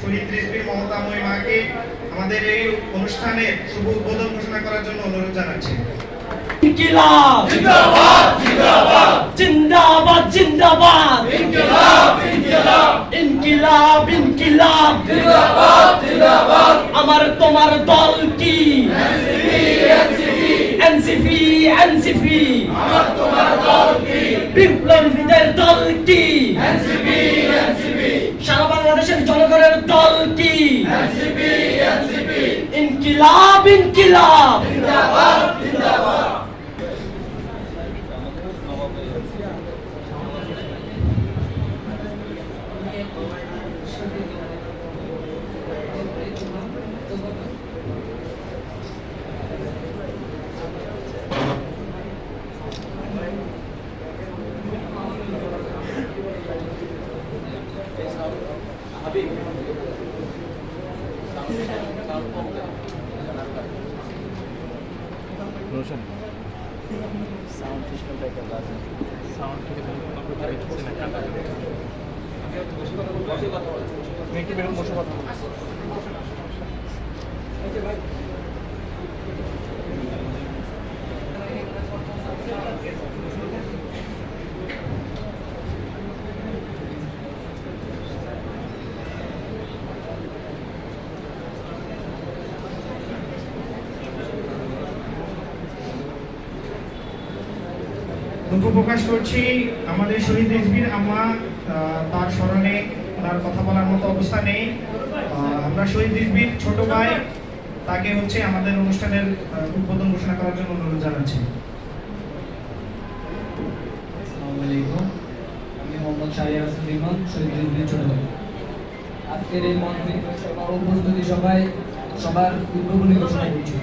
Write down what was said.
শহীদ রিজভীর মমতাময়ী মাকে আমাদের এই অনুষ্ঠানের শুভ উদ্বোধন ঘোষণা করার জন্য অনুরোধ জানাচ্ছি। ইনকিলাব জিন্দাবাদ জিন্দাবাদ জিন্দাবাদ জিন্দাবাদ ইনকিলাব ইনকিলাব ইনকিলাব ইনকিলাব জিন্দাবাদ জিন্দাবাদ আমার তোমার দল কি এনসিপি এনসিপি আমার তোমার দল কি বিপ্লবীদের দল কি এনসিপি এনসিপি সারা বাংলাদেশের জনগণের দল কি এনসিপি এনসিপি ইনকিলাব ইনকিলাব জিন্দাবাদ জিন্দাবাদ रोशन साउंड सिस्टम का क्या बात है साउंड के लिए से ना काटा मैं कि बेरम বসে কথা দুঃখ প্রকাশ করছি আমাদের শহীদ রিজভীর আম্মা তার স্মরণে তার কথা বলার মতো অবস্থা নেই। আমরা শহীদ রিজভীর ছোট ভাই তাকে আমাদের অনুষ্ঠানের উদ্বোধন ঘোষণা করার জন্য অনুরোধ জানাচ্ছি। আসসালামু আলাইকুম, আমি মোহাম্মদ শাহরিয়ার হাসান রিমন, শহীদ রিজভীর ছোট ভাই। আজকের এই মন্ত্রী সভা উপস্থিতি সভায় সবার উদ্বোধনী ঘোষণা করছি।